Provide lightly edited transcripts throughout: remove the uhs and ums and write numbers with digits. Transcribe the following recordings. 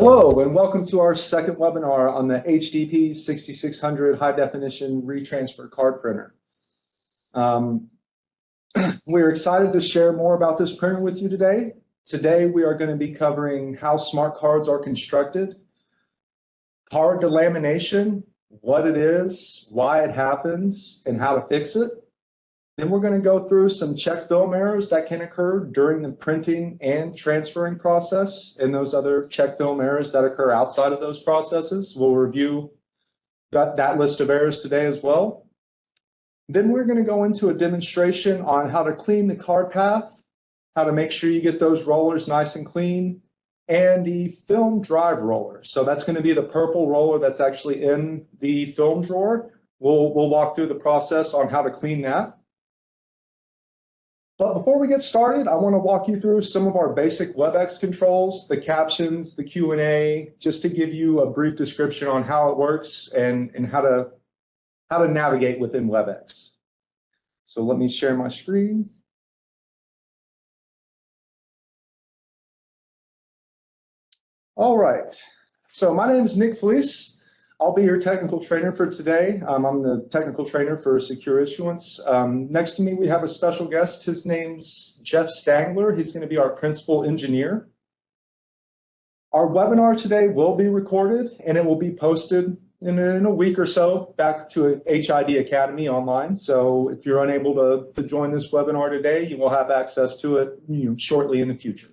Hello, and welcome to our second webinar on the HDP6600 high definition retransfer card printer. We're excited to share more about this printer with you today. Today, we are going to be covering how smart cards are constructed, card delamination, what it is, why it happens, and how to fix it. Then we're going to go through some check film errors that can occur during the printing and transferring process, and those other check film errors that occur outside of those processes. We'll review that list of errors today as well. Then we're going to go into a demonstration on how to clean the card path, how to make sure you get those rollers nice and clean, and the film drive roller. So that's going to be the purple roller that's actually in the film drawer. We'll walk through the process on how to clean that. But before we get started, I want to walk you through some of our basic WebEx controls, the captions, the Q&A, just to give you a brief description on how it works and how to navigate within WebEx. So let me share my screen. All right, so my name is Nick Fleece. I'll be your technical trainer for today. I'm the technical trainer for Secure Issuance. Next to me, we have a special guest. His name's Jeff Stangler. He's going to be our principal engineer. Our webinar today will be recorded, and it will be posted in a week or so back to HID Academy online. So if you're unable to join this webinar today, you will have access to it shortly in the future.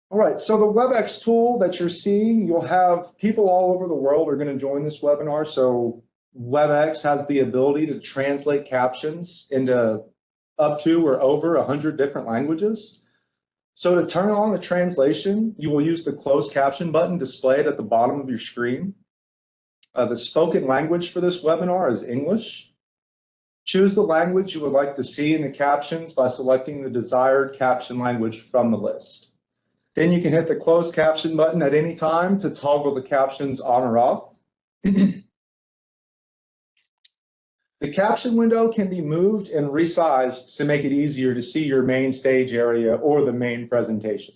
All right, so the WebEx tool that you're seeing, you'll have people all over the world are going to join this webinar. So WebEx has the ability to translate captions into up to or over 100 different languages. So to turn on the translation, you will use the closed caption button displayed at the bottom of your screen. The spoken language for this webinar is English. Choose the language you would like to see in the captions by selecting the desired caption language from the list. Then you can hit the closed caption button at any time to toggle the captions on or off. The caption window can be moved and resized to make it easier to see your main stage area or the main presentation.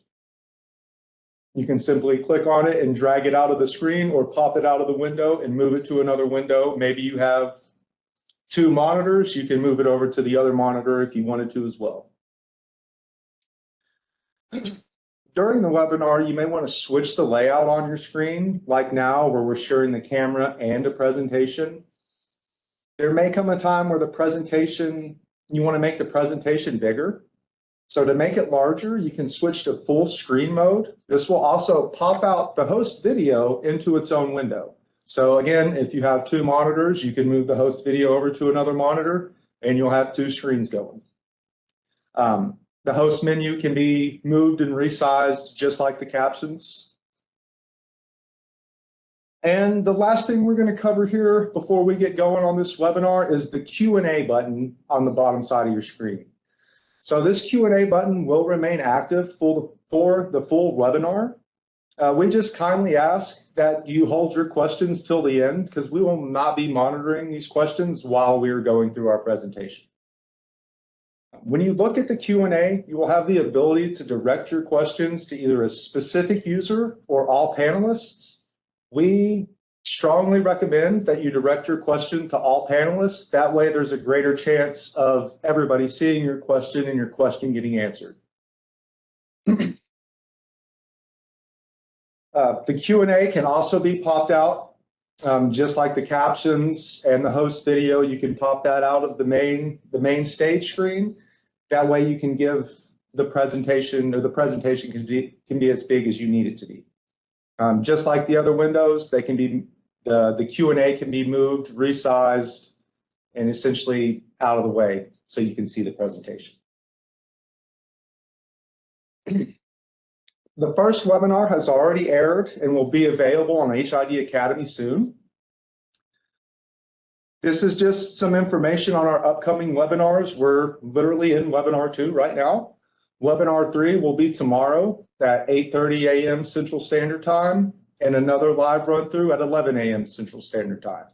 You can simply click on it and drag it out of the screen or pop it out of the window and move it to another window. Maybe you have two monitors, you can move it over to the other monitor if you wanted to as well. During the webinar, you may want to switch the layout on your screen, like now where we're sharing the camera and a presentation. There may come a time where you want to make the presentation bigger. So to make it larger, you can switch to full screen mode. This will also pop out the host video into its own window. So again, if you have two monitors, you can move the host video over to another monitor and you'll have two screens going. The host menu can be moved and resized just like the captions. And the last thing we're going to cover here before we get going on this webinar is the Q&A button on the bottom side of your screen. So this Q&A button will remain active for the full webinar. We just kindly ask that you hold your questions till the end because we will not be monitoring these questions while we are going through our presentation. When you look at the Q&A, you will have the ability to direct your questions to either a specific user or all panelists. We strongly recommend that you direct your question to all panelists. That way there's a greater chance of everybody seeing your question and your question getting answered. The Q&A can also be popped out, just like the captions and the host video. You can pop that out of the main stage screen. That way you can give the presentation, or the presentation can be as big as you need it to be. Just like the other windows, they can be the Q&A can be moved, resized, and essentially out of the way so you can see the presentation. The first webinar has already aired and will be available on HID Academy soon. This is just some information on our upcoming webinars. We're literally in webinar 2 right now. Webinar 3 will be tomorrow at 8:30 a.m. Central Standard Time and another live run through at 11 a.m. Central Standard Time.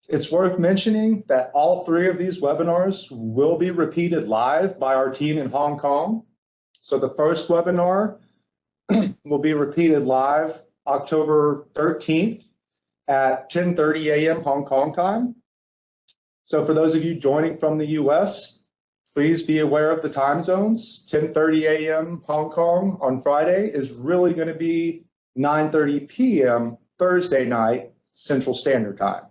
It's worth mentioning that all 3 of these webinars will be repeated live by our team in Hong Kong. So the first webinar will be repeated live October 13th at 10:30 a.m. Hong Kong time. So for those of you joining from the US, please be aware of the time zones. 10:30 a.m. Hong Kong on Friday is really going to be 9:30 p.m. Thursday night Central Standard Time.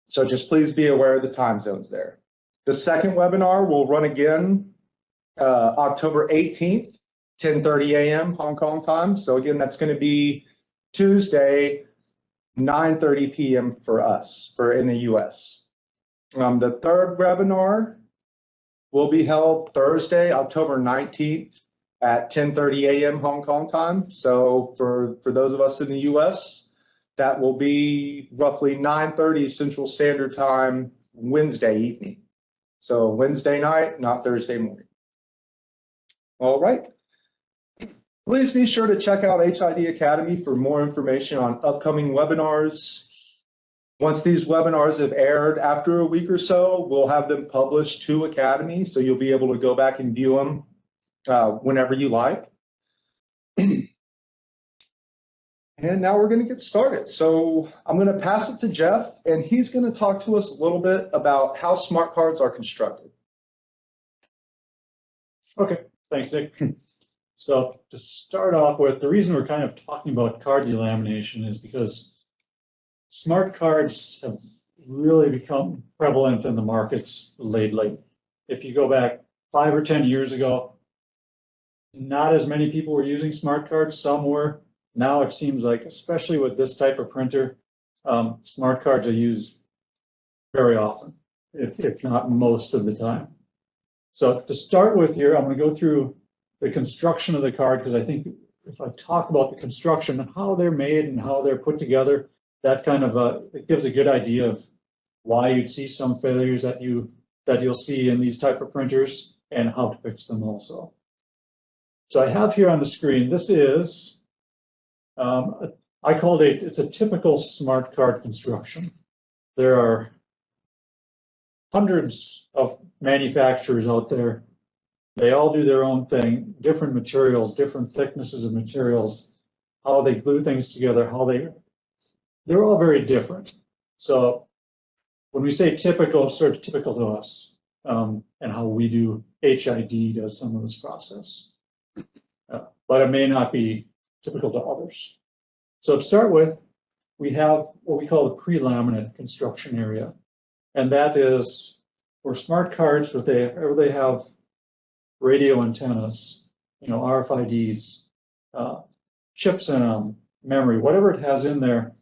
So just please be aware of the time zones there. The second webinar will run again October 18th, 10:30 a.m. Hong Kong time. So again, that's going to be Tuesday, 9:30 p.m. for us, for in the US. The third webinar will be held Thursday, October 19th at 10:30 a.m. Hong Kong time. So for those of us in the US, that will be roughly 9:30 Central Standard Time Wednesday evening. So Wednesday night, not Thursday morning. All right. Please be sure to check out HID Academy for more information on upcoming webinars. Once these webinars have aired after a week or so, we'll have them published to Academy, so you'll be able to go back and view them whenever you like. And now we're going to get started. So I'm going to pass it to Jeff, and he's going to talk to us a little bit about how smart cards are constructed. Okay, thanks, Nick. So to start off with, the reason we're kind of talking about card delamination is because smart cards have really become prevalent in the markets lately. If you go back 5 or 10 years ago, not as many people were using smart cards, some were. Now it seems like, especially with this type of printer, smart cards are used very often, if not most of the time. So to start with here, I'm going to go through the construction of the card, because I think if I talk about the construction and how they're made and how they're put together, that kind of it gives a good idea of why you'd see some failures that you'll see in these type of printers and how to fix them also. So I have here on the screen, this is I called it's a typical smart card construction. There are hundreds of manufacturers out there. They all do their own thing, different materials, different thicknesses of materials, how they glue things together, they're all very different. So when we say typical, it's sort of typical to us, and how we do HID does some of this process. But it may not be typical to others. So to start with, we have what we call the pre-laminate construction area. And that is for smart cards, wherever they have radio antennas, RFIDs, chips in them, memory, whatever it has in there,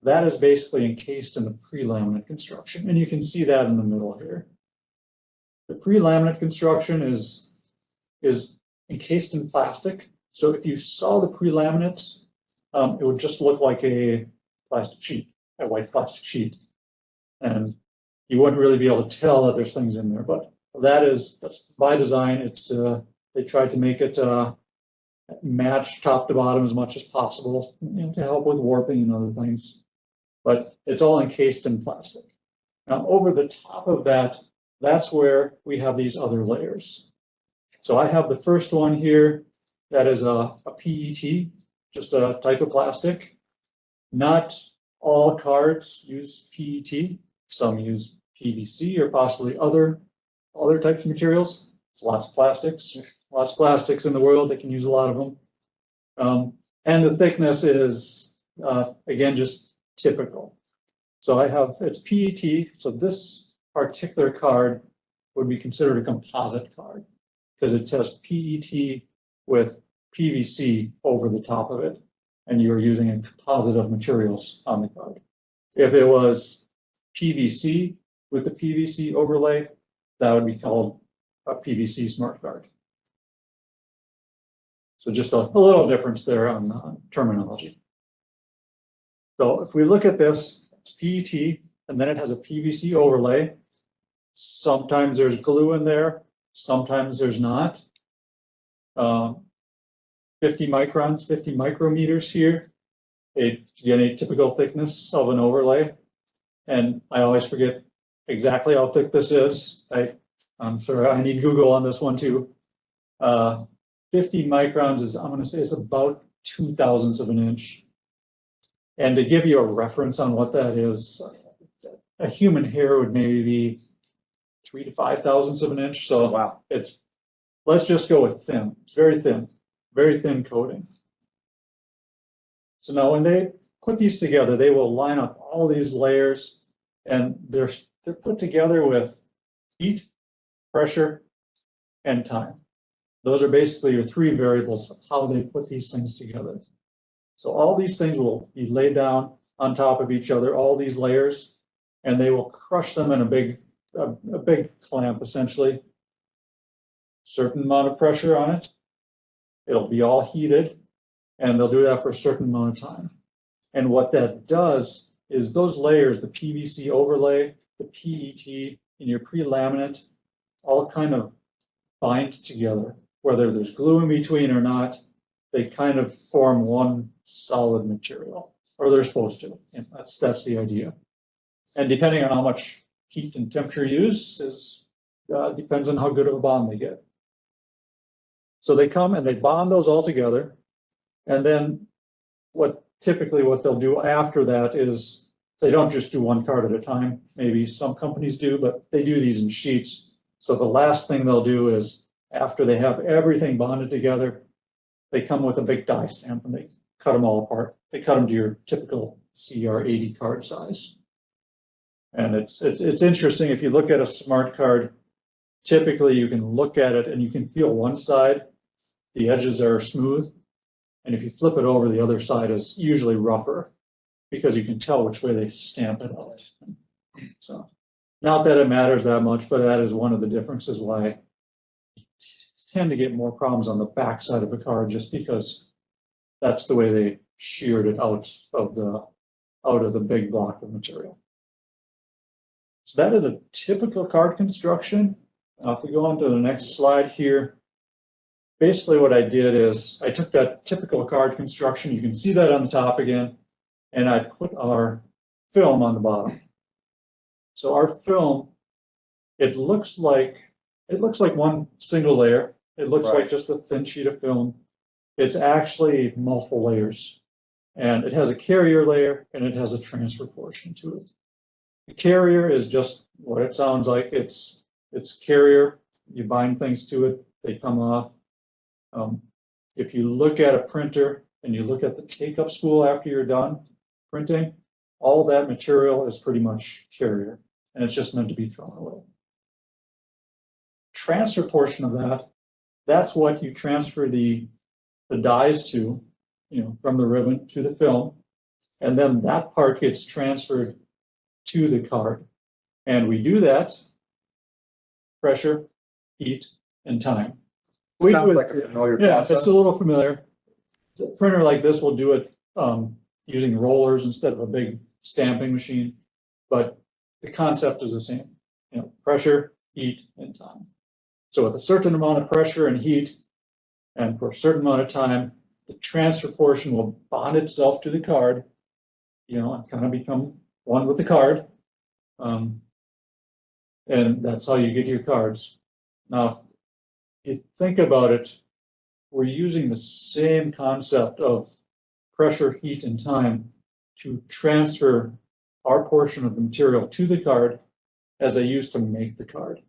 that is basically encased in the pre-laminate construction. And you can see that in the middle here. The pre-laminate construction is encased in plastic. So if you saw the pre-laminate, it would just look like a plastic sheet, a white plastic sheet. And you wouldn't really be able to tell that there's things in there, but that's by design. It's they tried to make it match top to bottom as much as possible, to help with warping and other things. But it's all encased in plastic. Now over the top of that, that's where we have these other layers. So I have the first one here that is a PET, just a type of plastic. Not all cards use PET. Some use PVC or possibly other types of materials. There's lots of plastics in the world that can use a lot of them. And the thickness is, again, just typical. So it's PET. So this particular card would be considered a composite card because it has PET with PVC over the top of it, and you're using a composite of materials on the card. If it was PVC with the PVC overlay, that would be called a PVC smart card. So just a little difference there on terminology. So if we look at this, it's PET, and then it has a PVC overlay. Sometimes there's glue in there, sometimes there's not. 50 microns, 50 micrometers here. Again, a typical thickness of an overlay. And I always forget exactly how thick this is. I'm sorry, I need Google on this one too. 50 microns is, I'm gonna say it's about 2/1000 of an inch. And to give you a reference on what that is, a human hair would maybe be 3 to 5/1000 of an inch. So Wow. it's, let's just go with thin. It's very thin coating. So now when they put these together, they will line up all these layers, and they're put together with heat, pressure, and time. Those are basically your three variables of how they put these things together. So all these things will be laid down on top of each other, all these layers, and they will crush them in a big clamp, essentially. Certain amount of pressure on it. It'll be all heated, and they'll do that for a certain amount of time. And what that does is those layers, the PVC overlay, the PET, and your pre-laminate, all kind of bind together. Whether there's glue in between or not, they kind of form one solid material, or they're supposed to. And that's the idea. And depending on how much heat and temperature you use, depends on how good of a bond they get. So they come and they bond those all together, and then typically what they'll do after that is they don't just do one card at a time. Maybe some companies do, but they do these in sheets. So the last thing they'll do is, after they have everything bonded together, they come with a big die stamp and they cut them all apart. They cut them to your typical CR80 card size. And it's interesting, if you look at a smart card, typically you can look at it and you can feel one side, the edges are smooth. And if you flip it over, the other side is usually rougher, because you can tell which way they stamp it out. So, not that it matters that much, but that is one of the differences why you tend to get more problems on the back side of a card, just because that's the way they sheared it out of the big block of material. So that is a typical card construction. Now, if we go on to the next slide here, basically what I did is I took that typical card construction, you can see that on the top again, and I put our film on the bottom. So our film, it looks like one single layer. It looks like just a thin sheet of film. It's actually multiple layers, and it has a carrier layer and it has a transfer portion to it. The carrier is just what it sounds like. It's carrier. You bind things to it, they come off. If you look at a printer and you look at the take-up spool after you're done printing, all that material is pretty much carrier, and it's just meant to be thrown away. Transfer portion of that's what you transfer the dies to, from the ribbon to the film, and then that part gets transferred to the card. And we do that pressure, heat, and time. Sounds like a familiar process. Yeah, it's a little familiar. A printer like this will do it using rollers instead of a big stamping machine, but the concept is the same. Pressure, heat, and time. So with a certain amount of pressure and heat, and for a certain amount of time, the transfer portion will bond itself to the card, and kind of become one with the card. And that's how you get your cards. Now, if you think about it, we're using the same concept of pressure, heat, and time to transfer our portion of the material to the card as I used to make the card.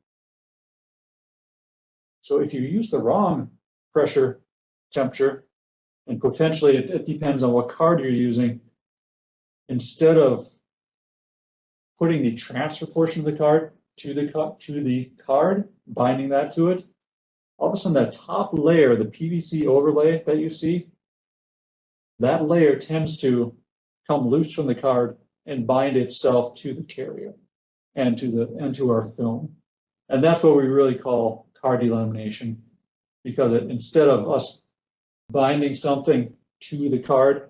So if you use the wrong pressure, temperature, and potentially it depends on what card you're using, instead of putting the transfer portion of the card to the card, binding that to it, all of a sudden that top layer, the PVC overlay that you see, that layer tends to come loose from the card and bind itself to the carrier and to our film. And that's what we really call card delamination, because instead of us binding something to the card,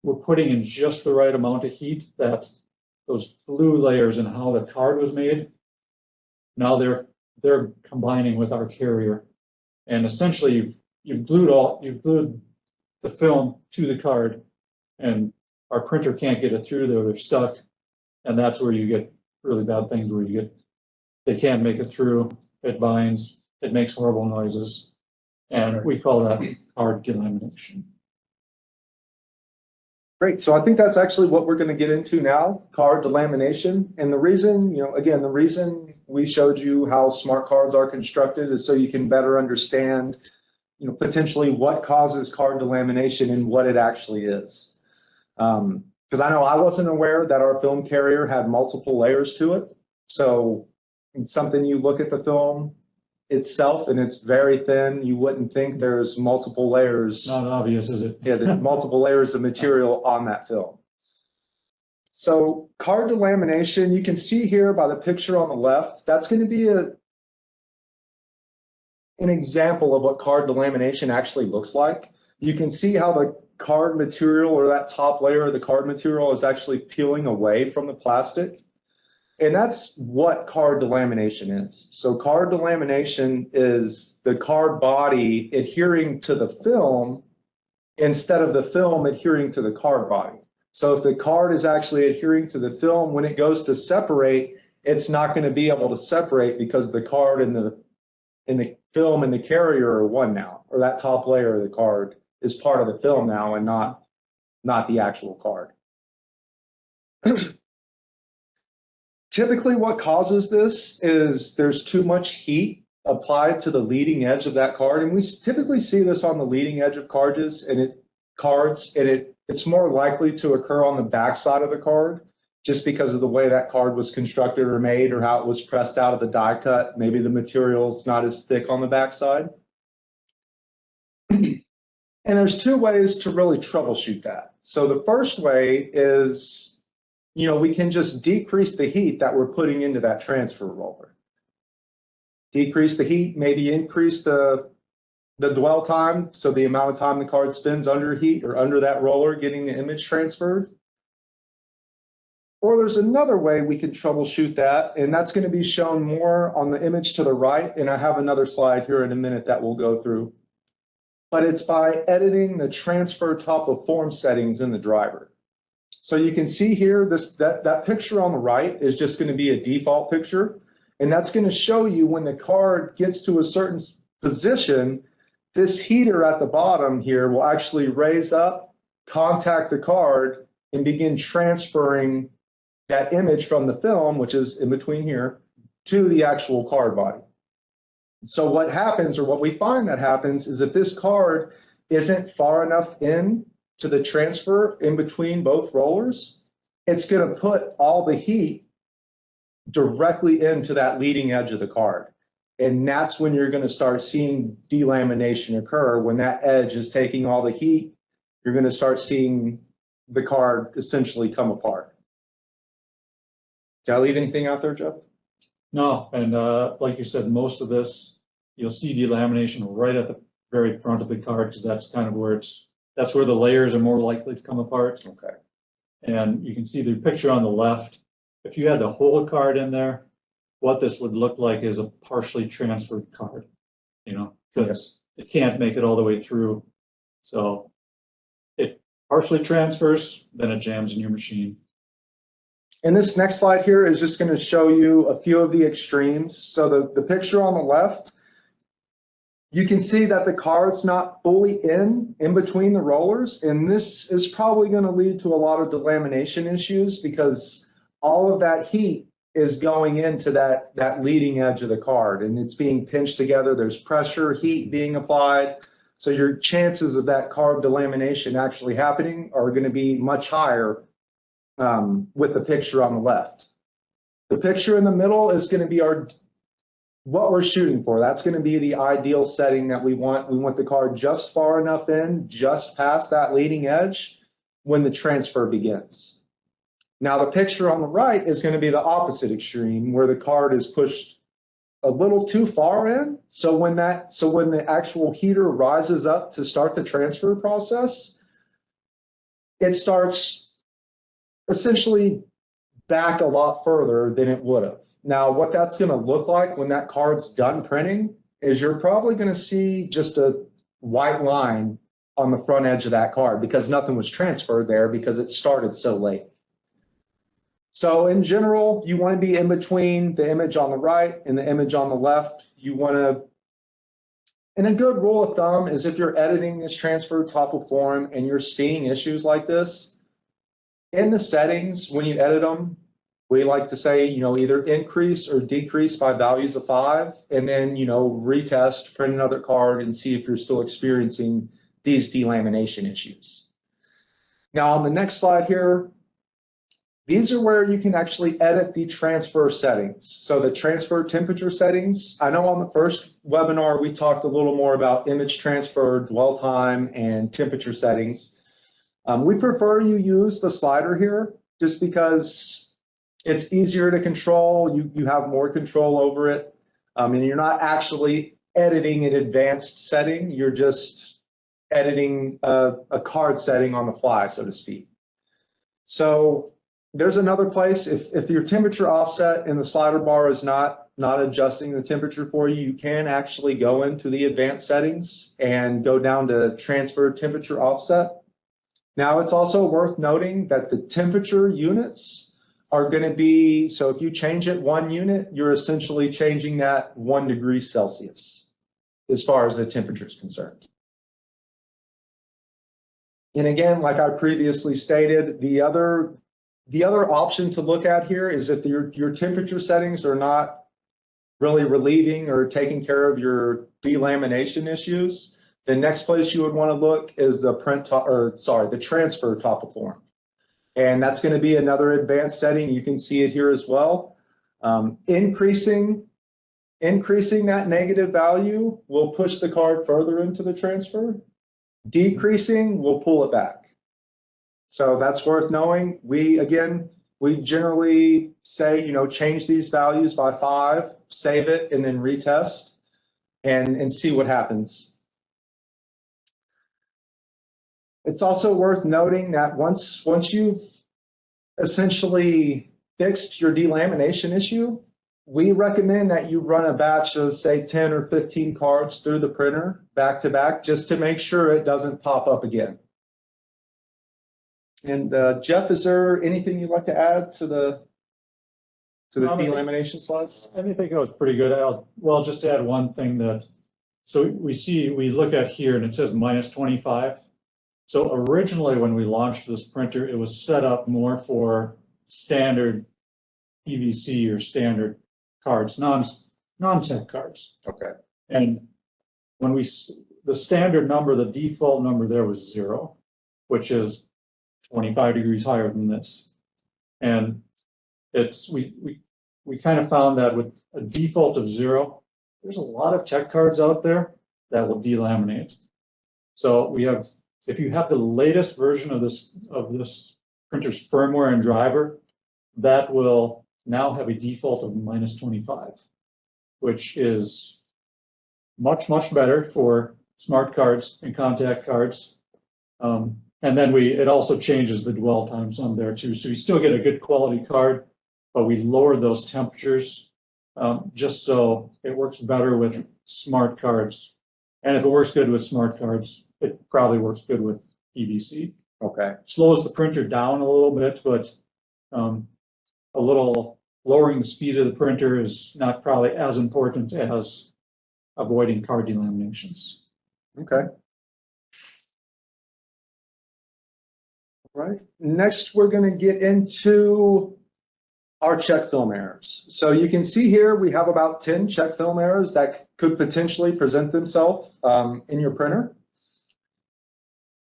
we're putting in just the right amount of heat that those blue layers and how the card was made, now they're combining with our carrier. And essentially you've glued the film to the card, and our printer can't get it through there, they're stuck. And that's where you get really bad things, where they can't make it through, it binds, it makes horrible noises. And we call that card delamination. Great. So I think that's actually what we're going to get into now, card delamination. And the reason, again, the reason we showed you how smart cards are constructed is so you can better understand, potentially what causes card delamination and what it actually is. Because I know I wasn't aware that our film carrier had multiple layers to it. So it's something you look at the film itself and it's very thin. You wouldn't think there's multiple layers. Not obvious, is it? Yeah, there's multiple layers of material on that film. So card delamination, you can see here by the picture on the left, that's going to be an example of what card delamination actually looks like. You can see how the card material or that top layer of the card material is actually peeling away from the plastic. And that's what card delamination is. So card delamination is the card body adhering to the film instead of the film adhering to the card body. So if the card is actually adhering to the film, when it goes to separate, it's not going to be able to separate because the card and the film and the carrier are one now, or that top layer of the card is part of the film now and not the actual card. Typically what causes this is there's too much heat applied to the leading edge of that card. And we typically see this on the leading edge of cards, and it's more likely to occur on the back side of the card just because of the way that card was constructed or made or how it was pressed out of the die cut. Maybe the material's not as thick on the back side. And there's two ways to really troubleshoot that. So the first way is, we can just decrease the heat that we're putting into that transfer roller. Decrease the heat, maybe increase the dwell time, so the amount of time the card spends under heat or under that roller getting the image transferred. Or there's another way we can troubleshoot that, and that's going to be shown more on the image to the right, and I have another slide here in a minute that we'll go through. But it's by editing the transfer top of form settings in the driver. So you can see here, that picture on the right is just going to be a default picture, and that's going to show you when the card gets to a certain position, this heater at the bottom here will actually raise up, contact the card, and begin transferring that image from the film, which is in between here, to the actual card body. So what happens, or what we find that happens, is if this card isn't far enough in to the transfer in between both rollers, it's going to put all the heat directly into that leading edge of the card. And that's when you're going to start seeing delamination occur. When that edge is taking all the heat, you're going to start seeing the card essentially come apart. Did I leave anything out there, Jeff? No, and like you said, most of this, you'll see delamination right at the very front of the card, because that's kind of where that's where the layers are more likely to come apart. Okay. And you can see the picture on the left. If you had the whole card in there, what this would look like is a partially transferred card, because it can't make it all the way through. So it partially transfers, then it jams in your machine. And this next slide here is just going to show you a few of the extremes. So the picture on the left, you can see that the card's not fully in between the rollers, and this is probably going to lead to a lot of delamination issues because all of that heat is going into that leading edge of the card, and it's being pinched together. There's pressure, heat being applied. So your chances of that card delamination actually happening are going to be much higher with the picture on the left. The picture in the middle is going to be what we're shooting for. That's going to be the ideal setting that we want. We want the card just far enough in, just past that leading edge when the transfer begins. Now the picture on the right is going to be the opposite extreme, where the card is pushed a little too far in. So when the actual heater rises up to start the transfer process, it starts essentially back a lot further than it would have. Now, what that's going to look like when that card's done printing is you're probably going to see just a white line on the front edge of that card because nothing was transferred there because it started so late. So in general, you want to be in between the image on the right and the image on the left. You want to, and a good rule of thumb is if you're editing this transfer topple form and you're seeing issues like this, in the settings, when you edit them, we like to say, either increase or decrease by values of 5, and then, retest, print another card, and see if you're still experiencing these delamination issues. Now on the next slide here, these are where you can actually edit the transfer settings. So the transfer temperature settings, I know on the first webinar, we talked a little more about image transfer, dwell time, and temperature settings. We prefer you use the slider here just because it's easier to control. You have more control over it. And you're not actually editing an advanced setting. You're just editing a card setting on the fly, so to speak. So there's another place, if your temperature offset in the slider bar is not adjusting the temperature for you, you can actually go into the advanced settings and go down to transfer temperature offset. Now it's also worth noting that the temperature units are going to be, so if you change it 1 unit, you're essentially changing that 1 degree Celsius as far as the temperature is concerned. And again, like I previously stated, the other option to look at here is if your temperature settings are not really relieving or taking care of your delamination issues, the next place you would want to look is the transfer topple form. And that's going to be another advanced setting. You can see it here as well. Increasing that negative value will push the card further into the transfer. Decreasing will pull it back. So that's worth knowing. We generally say, change these values by 5, save it, and then retest and see what happens. It's also worth noting that once you've essentially fixed your delamination issue, we recommend that you run a batch of, say, 10 or 15 cards through the printer back to back, just to make sure it doesn't pop up again. And Jeff, is there anything you'd like to add to the delamination slides? I think that was pretty good. Well, just to add one thing so we look at here and it says -25. So originally when we launched this printer, it was set up more for standard PVC or standard cards, non-tech cards. Okay. And when the standard number, the default number there was 0, which is 25 degrees higher than this. And we kind of found that with a default of 0, there's a lot of tech cards out there that will delaminate. So if you have the latest version of this printer's firmware and driver, that will now have a default of -25, which is much, much better for smart cards and contact cards. And then it also changes the dwell times on there too. So you still get a good quality card, but we lowered those temperatures just so it works better with smart cards. And if it works good with smart cards, it probably works good with PVC. Okay. Slows the printer down a little bit, but a little lowering the speed of the printer is not probably as important as avoiding card delaminations. Okay. All right. Next, we're going to get into our check film errors. So you can see here we have about 10 check film errors that could potentially present themselves in your printer.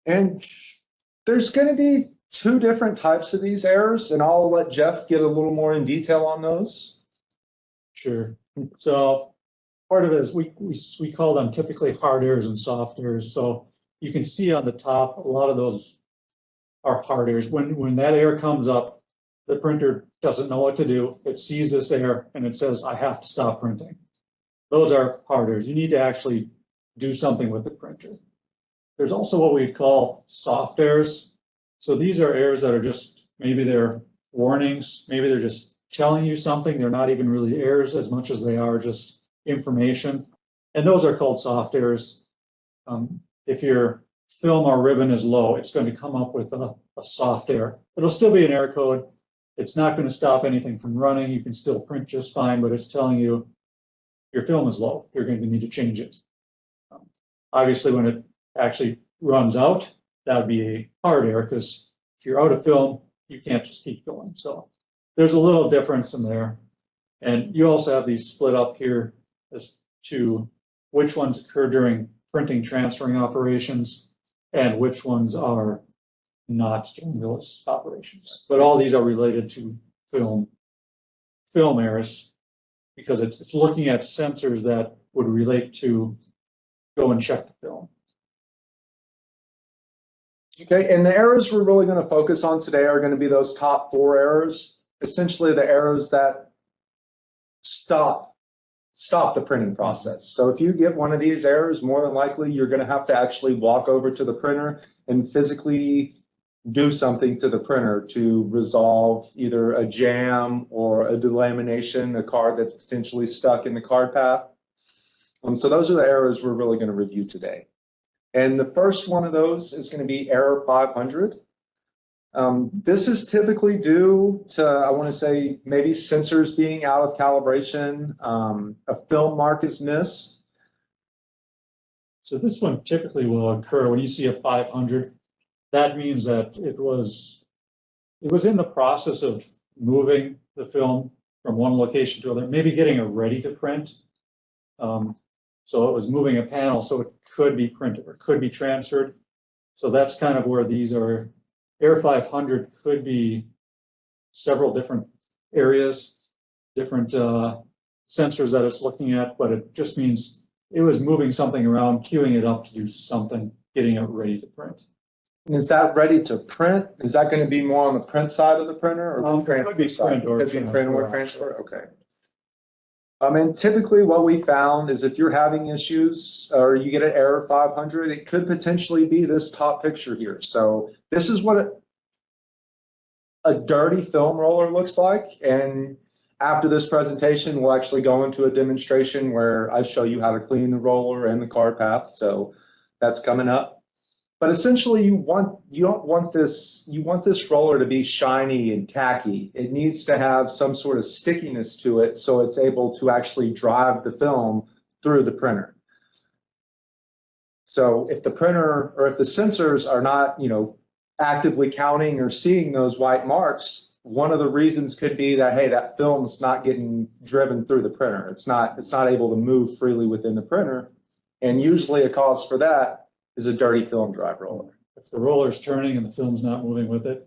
And there's going to be 2 different types of these errors, and I'll let Jeff get a little more in detail on those. Sure. So part of it is we call them typically hard errors and soft errors. So you can see on the top, a lot of those are hard errors. When that error comes up, the printer doesn't know what to do. It sees this error and it says, I have to stop printing. Those are hard errors. You need to actually do something with the printer. There's also what we call soft errors. So these are errors that are just, maybe they're warnings, maybe they're just telling you something. They're not even really errors as much as they are just information. And those are called soft errors. If your film or ribbon is low, it's going to come up with a soft error. It'll still be an error code, It's not going to stop anything from running. You can still print just fine, but it's telling you your film is low. You're going to need to change it. Obviously, when it actually runs out, that would be a hard error, because if you're out of film, you can't just keep going. So there's a little difference in there. And you also have these split up here as to which ones occur during printing transferring operations and which ones are not during those operations. But all these are related to film errors, because it's looking at sensors that would relate to go and check the film. Okay, and the errors we're really going to focus on today are going to be those top 4 errors, essentially the errors that stop the printing process. So if you get one of these errors, more than likely you're going to have to actually walk over to the printer and physically do something to the printer to resolve either a jam or a delamination, a card that's potentially stuck in the card path. So those are the errors we're really going to review today. And the first one of those is going to be error 500. This is typically due to, I want to say, maybe sensors being out of calibration, a film mark is missed. So this one typically will occur when you see a 500. That means that it was in the process of moving the film from one location to another, maybe getting it ready to print. So it was moving a panel, so it could be printed or could be transferred. So that's kind of where these are. Error 500 could be several different areas, different sensors that it's looking at, but it just means it was moving something around, queuing it up to do something, getting it ready to print. And is that ready to print? Is that going to be more on the print side of the printer, or It could be print or transfer? Okay. And typically what we found is if you're having issues or you get an error 500, it could potentially be this top picture here. So this is what a dirty film roller looks like. And after this presentation, we'll actually go into a demonstration where I show you how to clean the roller and the card path. So that's coming up. But essentially you don't want this roller to be shiny and tacky. It needs to have some sort of stickiness to it so it's able to actually drive the film through the printer. So if the printer or if the sensors are not, actively counting or seeing those white marks, one of the reasons could be that, hey, that film's not getting driven through the printer. It's not able to move freely within the printer. And usually a cause for that is a dirty film drive roller. If the roller's turning and the film's not moving with it,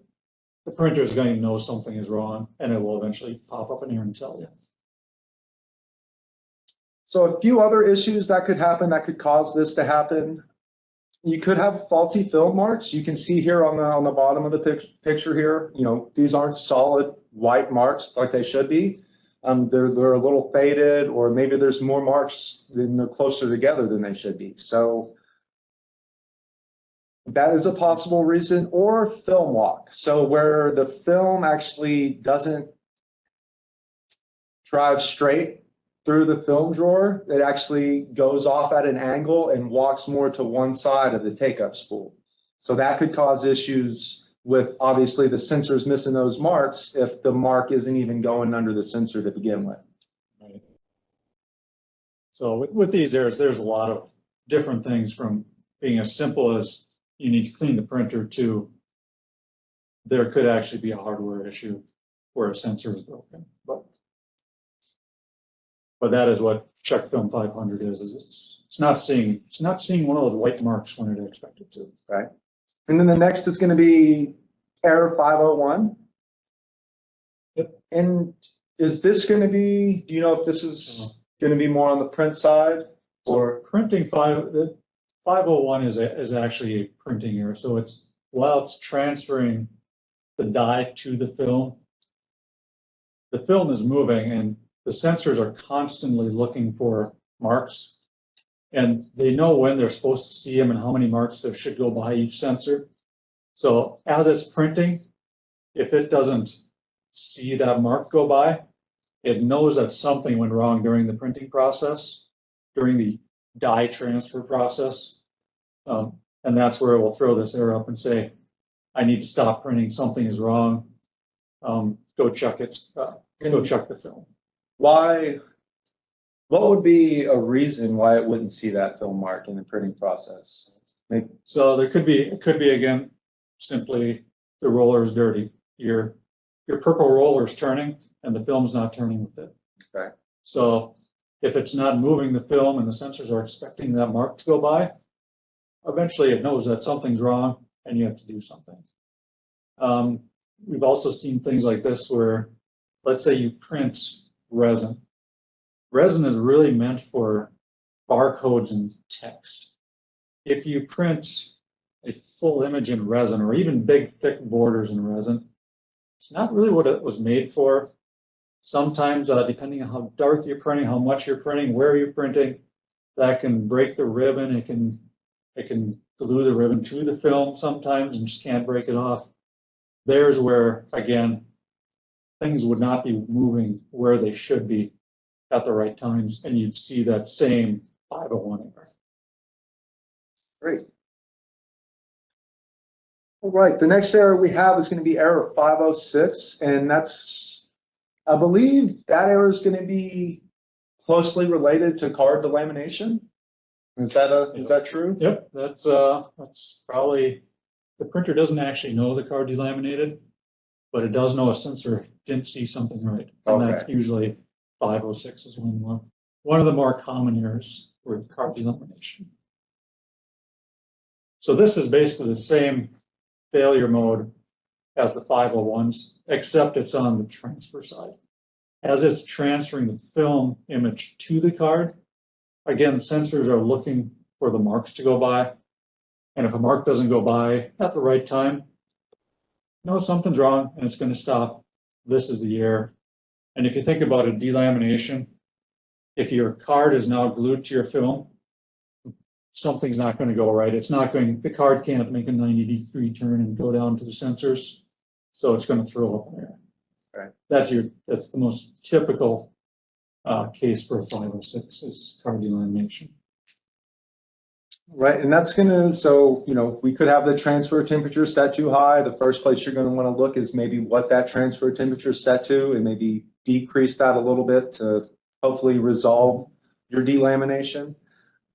the printer's going to know something is wrong, and it will eventually pop up in here and tell you. So a few other issues that could happen that could cause this to happen. You could have faulty film marks. You can see here on the bottom of the picture here, these aren't solid white marks like they should be. They're a little faded, or maybe there's more marks and they're closer together than they should be. So that is a possible reason, or film walk. So where the film actually doesn't drive straight through the film drawer, it actually goes off at an angle and walks more to one side of the take-up spool. So that could cause issues with, obviously, the sensors missing those marks if the mark isn't even going under the sensor to begin with. Right. So with these errors, there's a lot of different things, from being as simple as you need to clean the printer to there could actually be a hardware issue where a sensor is broken. But that is what check film 500 is it's not seeing one of those white marks when it expected to. Right. And then the next is going to be error 501. Yep. And is this going to be, do you know if this is going to be more on the print side, or printing 501 is actually a printing error. So while it's transferring the die to the film is moving, and the sensors are constantly looking for marks, and they know when they're supposed to see them and how many marks there should go by each sensor. So as it's printing, if it doesn't see that mark go by, it knows that something went wrong during the printing process, during the die transfer process. And that's where it will throw this error up and say, I need to stop printing, something is wrong. go check it, go check the film. Why, what would be a reason why it wouldn't see that film mark in the printing process? So there could be, it could be again, simply the roller is dirty. Your purple roller is turning and the film's not turning with it. Okay. So if it's not moving the film and the sensors are expecting that mark to go by, eventually it knows that something's wrong and you have to do something. We've also seen things like this where, let's say you print resin. Resin is really meant for barcodes and text. If you print a full image in resin or even big thick borders in resin, it's not really what it was made for. Sometimes, depending on how dark you're printing, how much you're printing, where you're printing, that can break the ribbon. It can glue the ribbon to the film sometimes and just can't break it off. There's where, again, things would not be moving where they should be at the right times, and you'd see that same 501 error. Great. All right, the next error we have is going to be error 506, and that's, I believe that error is going to be closely related to card delamination. Is that true? Yep, that's probably, the printer doesn't actually know the card delaminated, but it does know a sensor didn't see something right. And Okay. that's usually 506 is one of the more common errors with card delamination. So this is basically the same failure mode as the 501s, except it's on the transfer side. As it's transferring the film image to the card, again, sensors are looking for the marks to go by. And if a mark doesn't go by at the right time, no, something's wrong and it's going to stop. This is the error. And if you think about a delamination, if your card is now glued to your film, something's not going to go right. It's not going, the card can't make a 90-degree turn and go down to the sensors. So it's going to throw up an error. Right. That's the most typical case for a 506 is card delamination. Right, and that's going to, so, we could have the transfer temperature set too high. The first place you're going to want to look is maybe what that transfer temperature is set to, and maybe decrease that a little bit to hopefully resolve your delamination.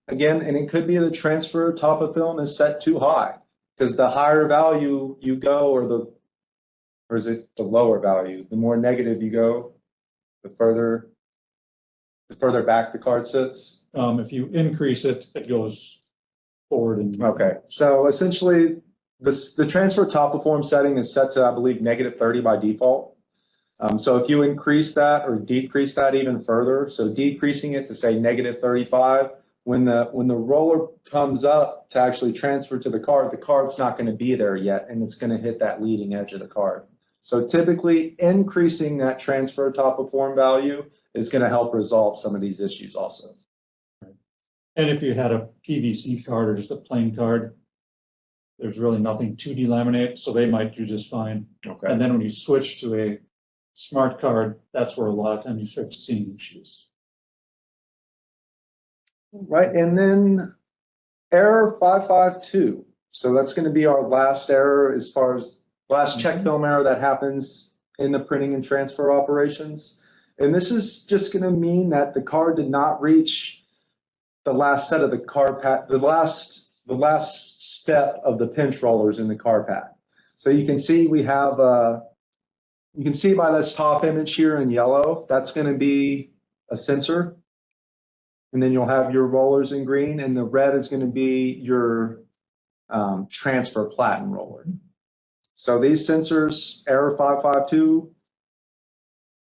Again, and it could be the transfer top of film is set too high, because the higher value you go, or is it the lower value? The more negative you go, the further back the card sits. If you increase it, it goes forward. And okay, so essentially the transfer top of form setting is set to, I believe, -30 by default. So if you increase that or decrease that even further, so decreasing it to say -35, when the roller comes up to actually transfer to the card's not going to be there yet, and it's going to hit that leading edge of the card. So typically increasing that transfer top of form value is going to help resolve some of these issues also. And if you had a PVC card or just a plain card, there's really nothing to delaminate, so they might do just fine. Okay. And then when you switch to a smart card, that's where a lot of times you start seeing issues. Right, and then error 552. So that's going to be our last error as far as last check film error that happens in the printing and transfer operations. And this is just going to mean that the card did not reach the last set of the card pad, the last step of the pinch rollers in the card pad. So you can see we have, you can see by this top image here in yellow, that's going to be a sensor. And then you'll have your rollers in green, and the red is going to be your transfer platen roller. So these sensors, error 552,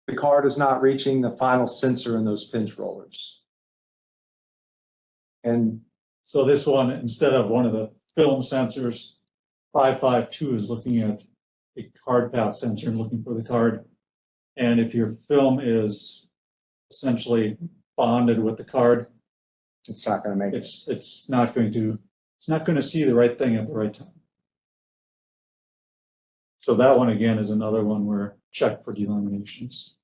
the card is not reaching the final sensor in those pinch rollers. And so this one, instead of one of the film sensors, 552 is looking at a card path sensor and looking for the card. And if your film is essentially bonded with the card, it's not going to make it. It's not going to see the right thing at the right time. So that one again is another one where check for delaminations.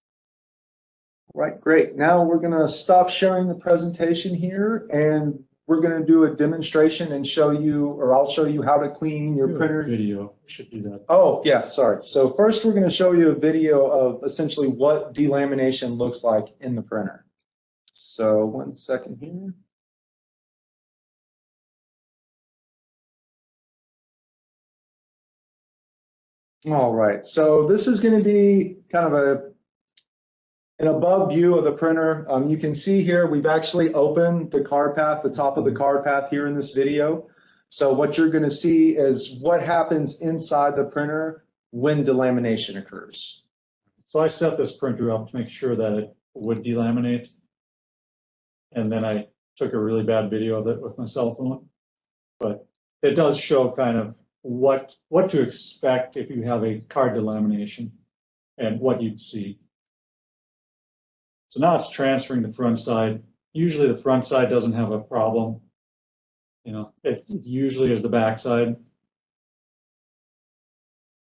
Right, great. Now we're going to stop sharing the presentation here, and we're going to do a demonstration and show you, or I'll show you how to clean your printer. Video, we should do that. Oh, yeah, sorry. So first we're going to show you a video of essentially what delamination looks like in the printer. So 1 second here. All right, so this is going to be kind of an above view of the printer. You can see here, we've actually opened the card path, the top of the card path here in this video. So what you're going to see is what happens inside the printer when delamination occurs. So I set this printer up to make sure that it would delaminate. And then I took a really bad video of it with my cell phone. But it does show kind of what to expect if you have a card delamination and what you'd see. So now it's transferring the front side. Usually the front side doesn't have a problem. You know, it usually is the back side.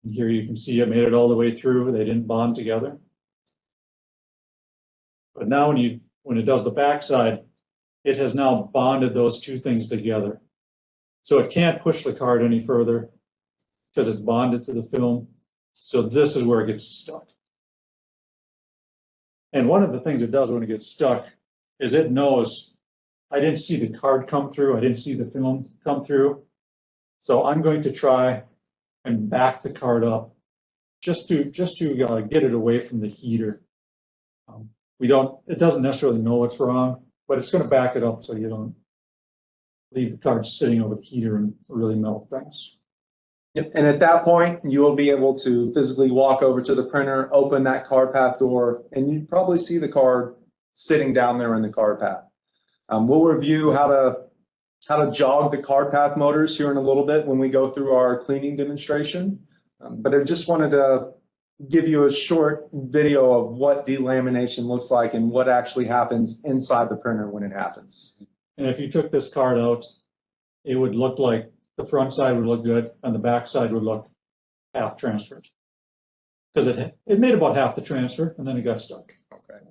And here you can see it made it all the way through. They didn't bond together. But now when it does the back side, it has now bonded those two things together. So it can't push the card any further because it's bonded to the film. So this is where it gets stuck. And one of the things it does when it gets stuck is it knows I didn't see the card come through, I didn't see the film come through. So I'm going to try and back the card up just to get it away from the heater. It doesn't necessarily know what's wrong, but it's going to back it up so you don't leave the card sitting over the heater and really melt things. Yep. And at that point, you will be able to physically walk over to the printer, open that card path door, and you probably see the card sitting down there in the card path. We'll review how to jog the card path motors here in a little bit when we go through our cleaning demonstration. But I just wanted to give you a short video of what delamination looks like and what actually happens inside the printer when it happens. And if you took this card out, it would look like the front side would look good and the back side would look half transferred. Because it made about half the transfer and then it got stuck. Okay.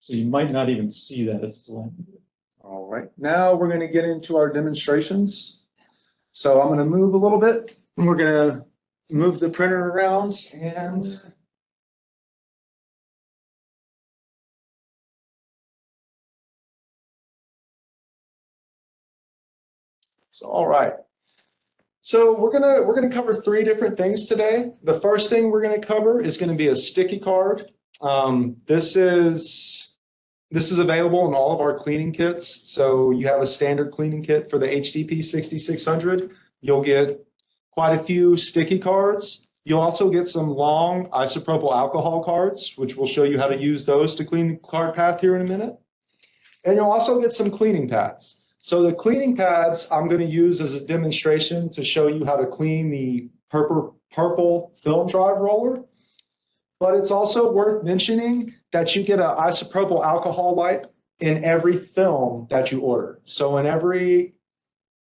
So you might not even see that it's delaminated. All right, now we're going to get into our demonstrations. So I'm going to move a little bit and we're going to move the printer around and so, all right. So we're gonna cover 3 different things today. The first thing we're gonna cover is going to be a sticky card. This is available in all of our cleaning kits. So you have a standard cleaning kit for the HDP6600. You'll get quite a few sticky cards. You'll also get some long isopropyl alcohol cards, which we'll show you how to use those to clean the card path here in a minute. And you'll also get some cleaning pads. So the cleaning pads I'm going to use as a demonstration to show you how to clean the purple film drive roller. But it's also worth mentioning that you get an isopropyl alcohol wipe in every film that you order. So in every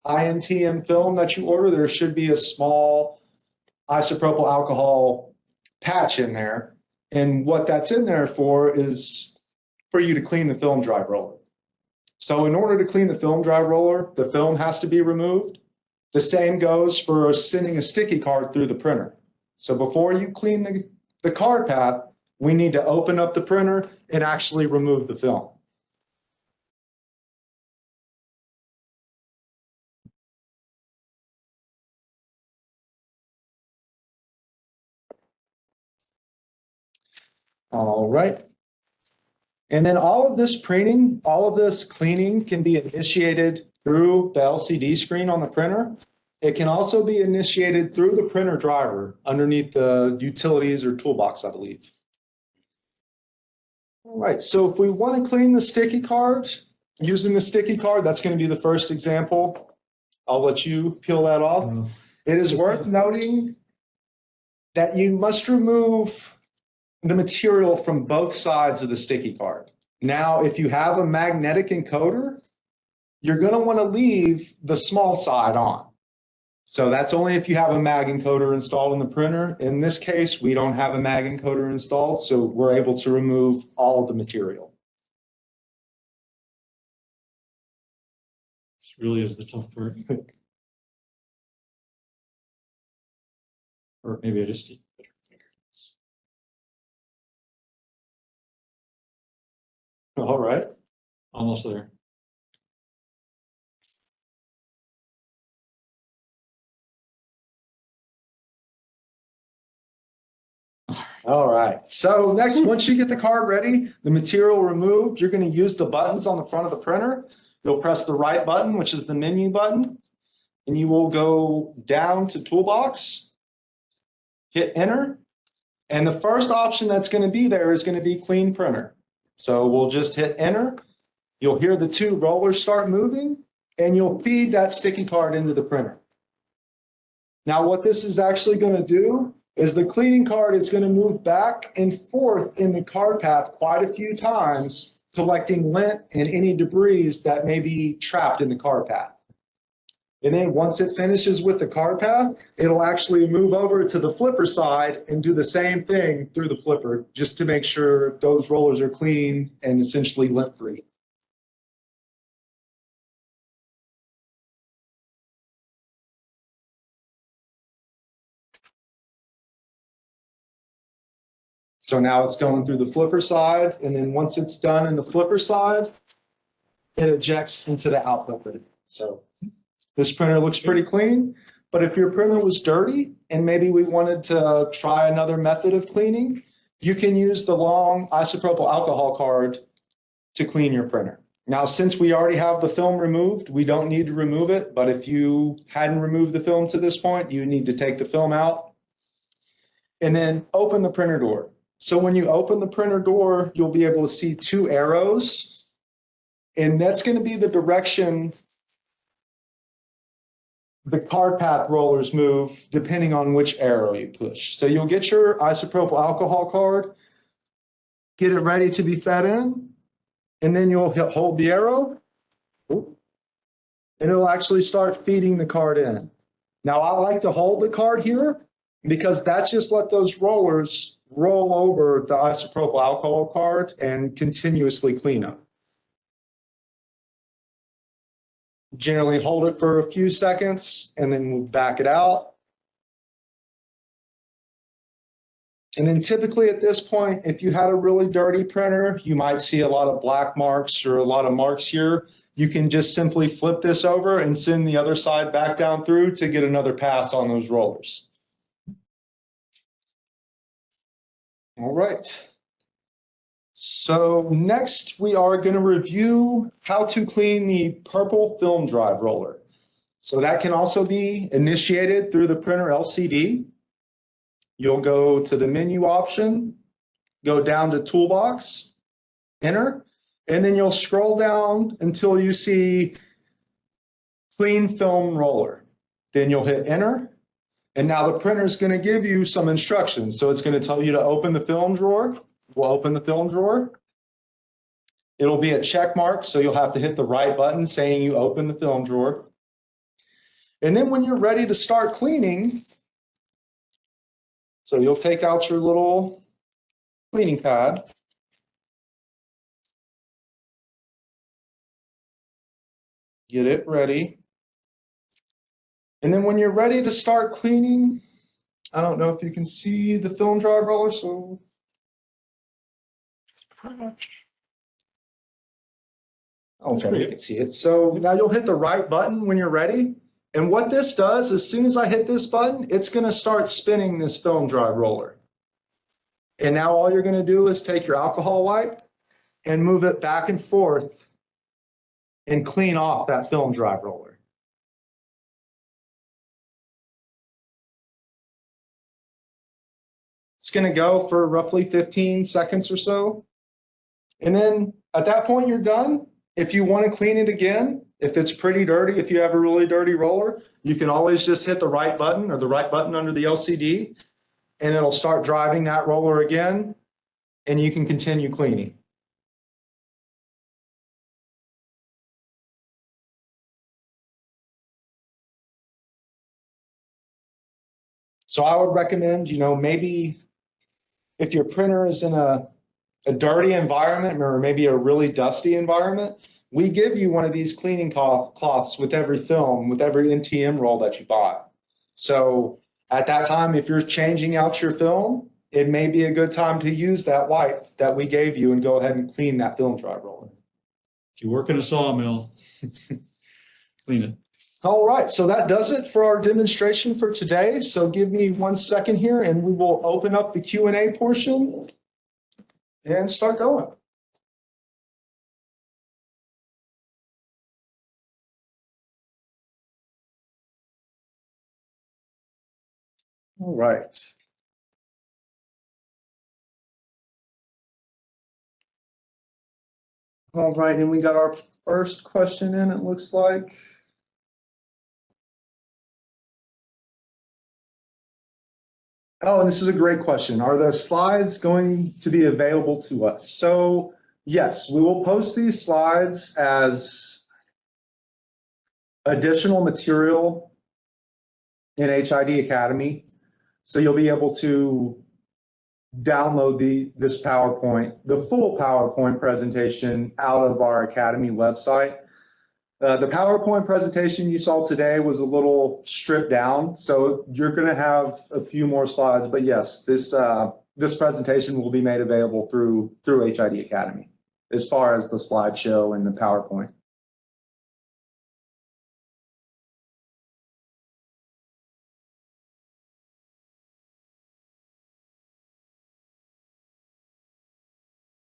INTM film that you order, there should be a small isopropyl alcohol patch in there. And what that's in there for is for you to clean the film drive roller. So in order to clean the film drive roller, the film has to be removed. The same goes for sending a sticky card through the printer. So before you clean the card path, we need to open up the printer and actually remove the film. All right. And then all of this cleaning can be initiated through the LCD screen on the printer. It can also be initiated through the printer driver underneath the utilities or toolbox, I believe. All right, so if we want to clean the sticky card, using the sticky card, that's going to be the first example. I'll let you peel that off. It is worth noting that you must remove the material from both sides of the sticky card. Now, if you have a magnetic encoder, you're going to want to leave the small side on. So that's only if you have a mag encoder installed in the printer. In this case, we don't have a mag encoder installed, so we're able to remove all of the material. really is the tough part. Or maybe I just need better fingers. All right. Almost there. All right. So next, once you get the card ready, the material removed, you're going to use the buttons on the front of the printer. You'll press the right button, which is the menu button, and you will go down to Toolbox, hit Enter, and the first option that's going to be there is going to be Clean Printer. So we'll just hit Enter. You'll hear the two rollers start moving, and you'll feed that sticky card into the printer. Now, what this is actually going to do is the cleaning card is going to move back and forth in the card path quite a few times, collecting lint and any debris that may be trapped in the card path. And then once it finishes with the card path, it'll actually move over to the flipper side and do the same thing through the flipper, just to make sure those rollers are clean and essentially lint-free. So now it's going through the flipper side, and then once it's done in the flipper side, it ejects into the output bin. So this printer looks pretty clean, but if your printer was dirty and maybe we wanted to try another method of cleaning, you can use the long isopropyl alcohol card to clean your printer. Now, since we already have the film removed, we don't need to remove it, but if you hadn't removed the film to this point, you need to take the film out and then open the printer door. So when you open the printer door, you'll be able to see two arrows, and that's going to be the direction the card path rollers move depending on which arrow you push. So you'll get your isopropyl alcohol card, get it ready to be fed in, and then you'll hold the arrow, and it'll actually start feeding the card in. Now, I like to hold the card here because that's just let those rollers roll over the isopropyl alcohol card and continuously clean up. Generally hold it for a few seconds and then we'll back it out. And then typically at this point, if you had a really dirty printer, you might see a lot of black marks or a lot of marks here. You can just simply flip this over and send the other side back down through to get another pass on those rollers. All right. So next we are going to review how to clean the purple film drive roller. So that can also be initiated through the printer LCD. You'll go to the menu option, go down to Toolbox, Enter, and then you'll scroll down until you see Clean Film Roller. Then you'll hit Enter. And now the printer is going to give you some instructions. So it's going to tell you to open the film drawer. We'll open the film drawer. It'll be a check mark, so you'll have to hit the right button saying you open the film drawer. And then when you're ready to start cleaning, so you'll take out your little cleaning pad. Get it ready. And then when you're ready to start cleaning, I don't know if you can see the film drive roller, so okay, you can see it. So now you'll hit the right button when you're ready. And what this does, as soon as I hit this button, it's going to start spinning this film drive roller. And now all you're going to do is take your alcohol wipe and move it back and forth and clean off that film drive roller. It's going to go for roughly 15 seconds or so. And then at that point, you're done. If you want to clean it again, if it's pretty dirty, if you have a really dirty roller, you can always just hit the right button or the right button under the LCD, and it'll start driving that roller again, and you can continue cleaning. So I would recommend, maybe if your printer is in a dirty environment or maybe a really dusty environment, we give you one of these cleaning cloths with every film, with every NTM roll that you buy. So at that time, if you're changing out your film, it may be a good time to use that wipe that we gave you and go ahead and clean that film drive roller. If you work in a sawmill, clean it. All right, so that does it for our demonstration for today. So give me 1 second here and we will open up the Q&A portion and start going. All right. All right, and we got our first question in, it looks like. Oh, and this is a great question. Are the slides going to be available to us? So yes, we will post these slides as additional material in HID Academy. So you'll be able to download this PowerPoint, the full PowerPoint presentation out of our Academy website. The PowerPoint presentation you saw today was a little stripped down, so you're going to have a few more slides. But yes, this presentation will be made available through HID Academy as far as the slideshow and the PowerPoint.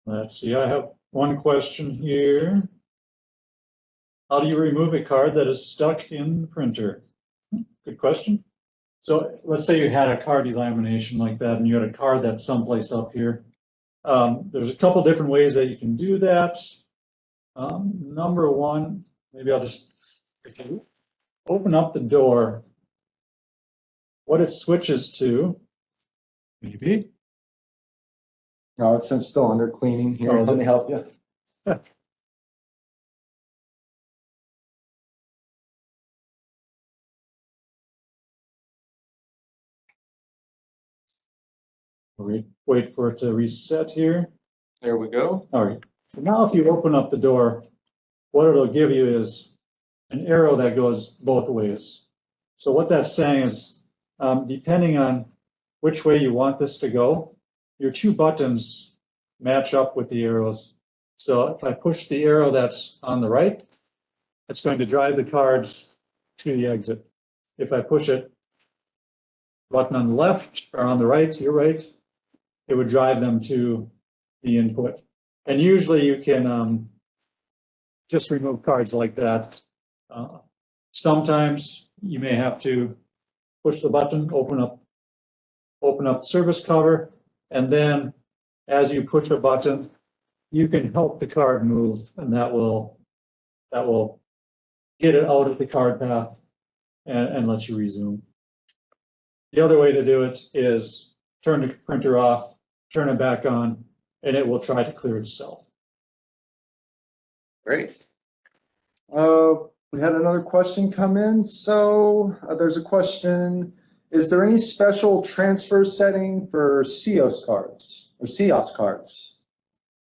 Let's see, I have one question here. How do you remove a card that is stuck in the printer? Good question. So let's say you had a card delamination like that and you had a card that's someplace up here. There's a couple different ways that you can do that. Number one, maybe I'll just, if you open up the door, what it switches to, maybe. No, it's still under cleaning here. Oh, Let me help you. Wait for it to reset here. There we go. All right. So now if you open up the door, what it'll give you is an arrow that goes both ways. So what that's saying is, depending on which way you want this to go, your two buttons match up with the arrows. So if I push the arrow that's on the right, it's going to drive the cards to the exit. If I push it, button on the left or on the right, your right, it would drive them to the input. And usually you can just remove cards like that. Sometimes you may have to push the button, open up the service cover, and then as you push a button, you can help the card move, and that will get it out of the card path and let you resume. The other way to do it is turn the printer off, turn it back on, and it will try to clear itself. Great. We had another question come in. So there's a question, is there any special transfer setting for COS cards or COS cards?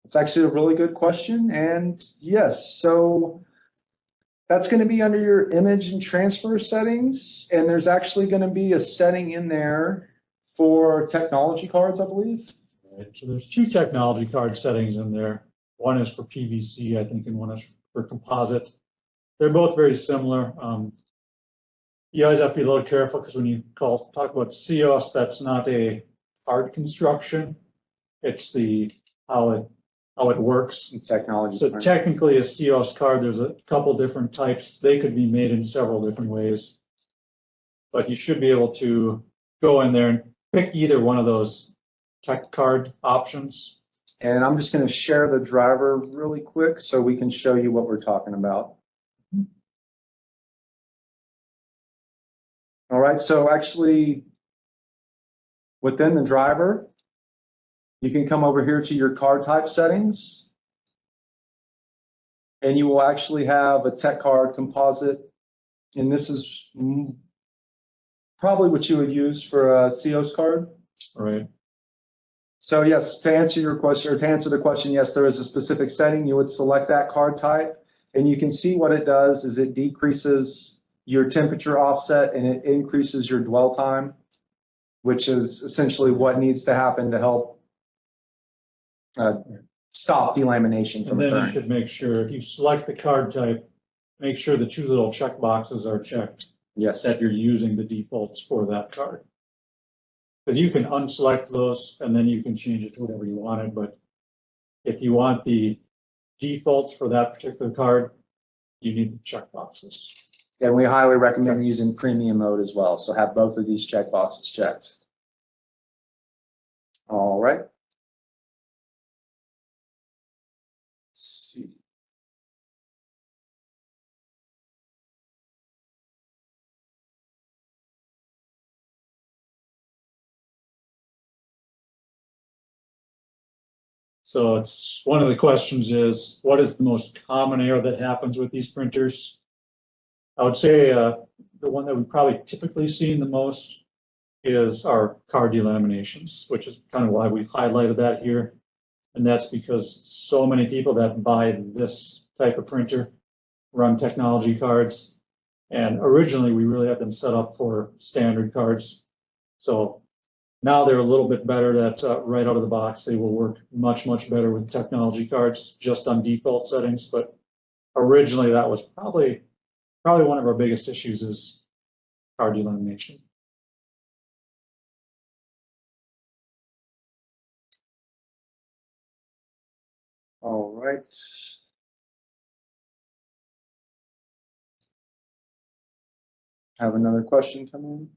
It's actually a really good question. And yes, so that's going to be under your image and transfer settings. And there's actually going to be a setting in there for technology cards, I believe. Right. So there's two technology card settings in there. One is for PVC, I think, and one is for composite. They're both very similar. You always have to be a little careful because when you talk about COS, that's not a card construction. It's the how it works. Technology. So technically a COS card, there's a couple different types. They could be made in several different ways. But you should be able to go in there and pick either one of those tech card options. And I'm just going to share the driver really quick so we can show you what we're talking about. All right, so actually within the driver, you can come over here to your card type settings, and you will actually have a tech card composite. And this is probably what you would use for a COS card. All right. So yes, to answer your question, or to answer the question, yes, there is a specific setting. You would select that card type, And you can see what it does is it decreases your temperature offset and it increases your dwell time, which is essentially what needs to happen to help stop delamination And from then you occurring. could make sure, if you select the card type, make sure the two little check boxes are checked, Yes. that you're using the defaults for that card. Because you can unselect those and then you can change it to whatever you wanted, but if you want the defaults for that particular card, you need the check boxes. And we highly recommend using premium mode as well. So have both of these check boxes checked. All right. Let's see. So it's one of the questions is, what is the most common error that happens with these printers? I would say the one that we probably typically see the most is our card delaminations, which is kind of why we highlighted that here. And that's because so many people that buy this type of printer run technology cards. And originally we really had them set up for standard cards. So now they're a little bit better that right out of the box, they will work much, much better with technology cards just on default settings. But originally that was probably one of our biggest issues is card delamination. All right. Have another question come in.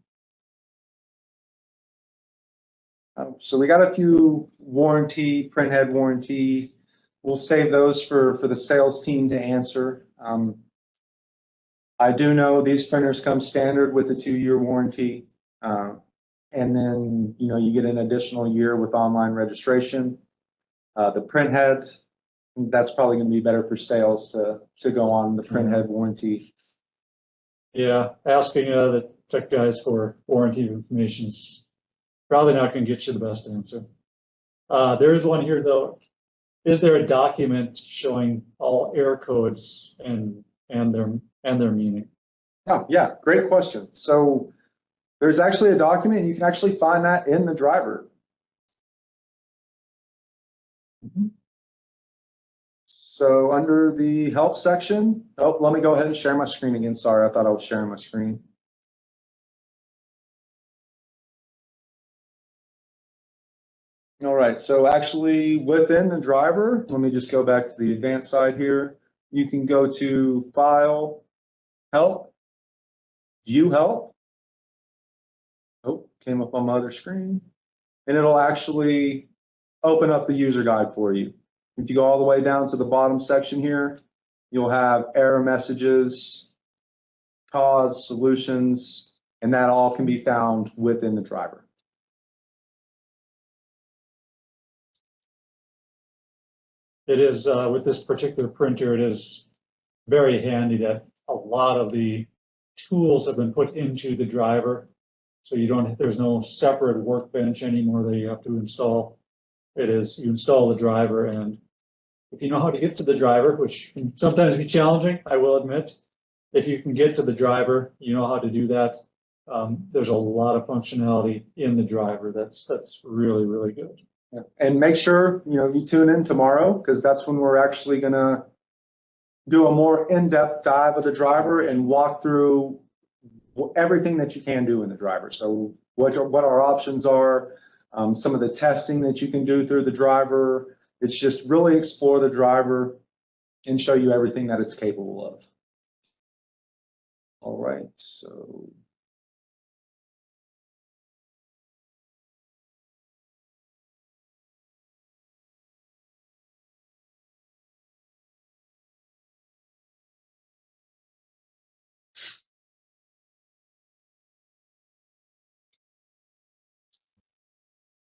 So we got a few warranty, printhead warranty. We'll save those for the sales team to answer. I do know these printers come standard with a 2-year warranty. And then, you get an additional year with online registration. The printhead, that's probably going to be better for sales to go on the printhead warranty. Yeah, asking the tech guys for warranty information is probably not going to get you the best answer. There is one here though. Is there a document showing all error codes and their meaning? Oh, yeah, great question. So there's actually a document, and you can actually find that in the driver. So under the help section, let me go ahead and share my screen again. Sorry, I thought I was sharing my screen. All right, so actually within the driver, let me just go back to the advanced side here. You can go to File, Help, View Help. Oh, came up on my other screen. And it'll actually open up the user guide for you. If you go all the way down to the bottom section here, you'll have error messages, cause, solutions, and that all can be found within the driver. It is, with this particular printer, it is very handy that a lot of the tools have been put into the driver. So there's no separate workbench anymore that you have to install. It is, you install the driver, and if you know how to get to the driver, which can sometimes be challenging, I will admit, if you can get to the driver, you know how to do that. There's a lot of functionality in the driver that's really, really good. Yeah. And make sure, you tune in tomorrow, because that's when we're actually going to do a more in-depth dive of the driver and walk through everything that you can do in the driver. So what our options are, some of the testing that you can do through the driver. It's just really explore the driver and show you everything that it's capable of. All right, so.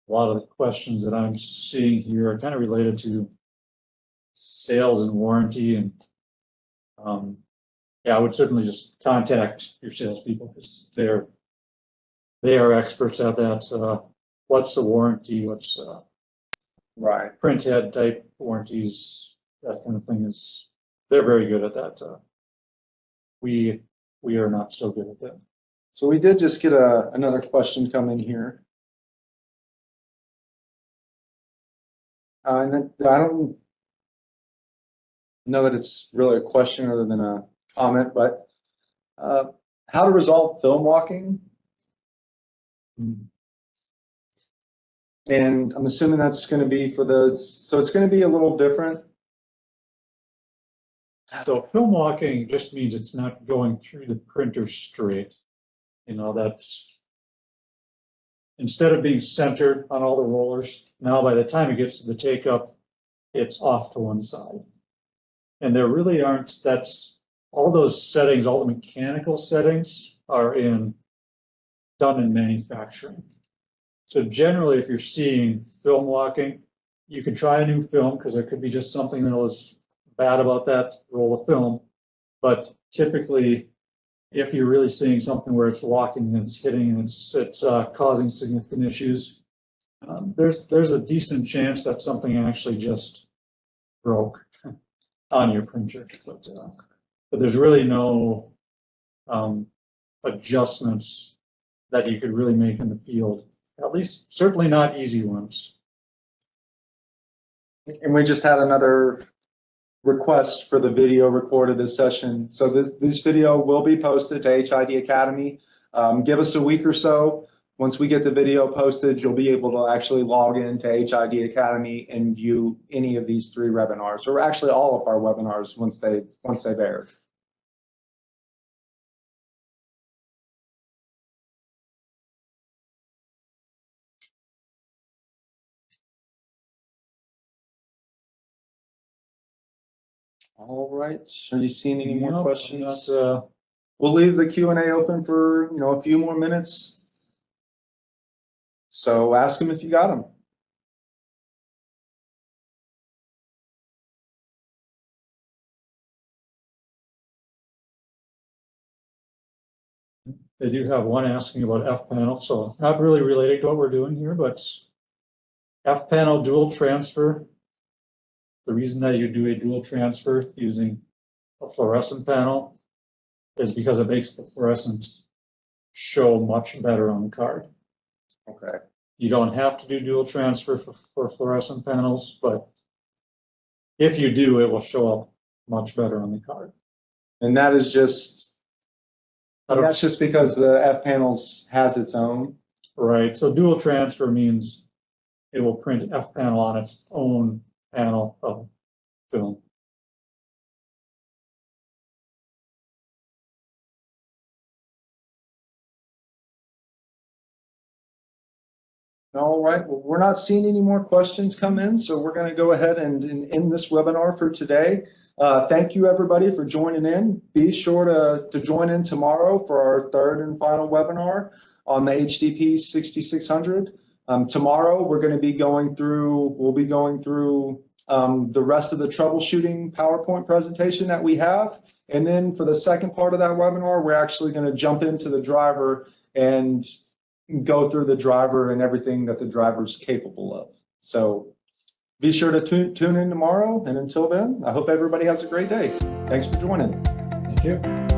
A lot of the questions that I'm seeing here are kind of related to sales and warranty, and yeah, I would certainly just contact your salespeople because they are experts at that. What's the warranty? What's Right. printhead type warranties? That kind of thing is They're very good at that. We are not so good at that. So we did just get another question come in here. And then I don't know that it's really a question other than a comment, but how to resolve film walking. And I'm assuming that's going to be for those, so it's going to be a little different. So film walking just means it's not going through the printer straight. You know, that's instead of being centered on all the rollers, now by the time it gets to the take up, it's off to one side. And there really aren't, that's all those settings, all the mechanical settings are done in manufacturing. So generally, if you're seeing film walking, you can try a new film because there could be just something that was bad about that roll of film. But typically, if you're really seeing something where it's walking and it's hitting and it's causing significant issues, there's a decent chance that something actually just broke on your printer. But there's really no adjustments that you could really make in the field. At least, certainly not easy ones. And we just had another request for the video recorded this session. So this video will be posted to HID Academy. Give us a week or so. Once we get the video posted, you'll be able to actually log into HID Academy and view any of these 3 webinars, or actually all of our webinars once they've aired. All right. Are you seeing any more questions? We'll leave the Q&A open for a few more minutes. So ask them if you got them. They do have one asking about F-panel, so not really related to what we're doing here, but F-panel dual transfer. The reason that you do a dual transfer using a fluorescent panel is because it makes the fluorescence show much better on the card. Okay. You don't have to do dual transfer for fluorescent panels, but if you do, it will show up much better on the card. And that's just because the F panels has its own. Right. So dual transfer means it will print F panel on its own panel of film. All right, well, we're not seeing any more questions come in, so we're going to go ahead and end this webinar for today. Thank you, everybody, for joining in. Be sure to join in tomorrow for our 3rd and final webinar on the HDP6600. Tomorrow, we'll be going through the rest of the troubleshooting PowerPoint presentation that we have. And then for the second part of that webinar, we're actually going to jump into the driver and go through the driver and everything that the driver's capable of. So be sure to tune in tomorrow. And until then, I hope everybody has a great day. Thanks for joining. Thank you.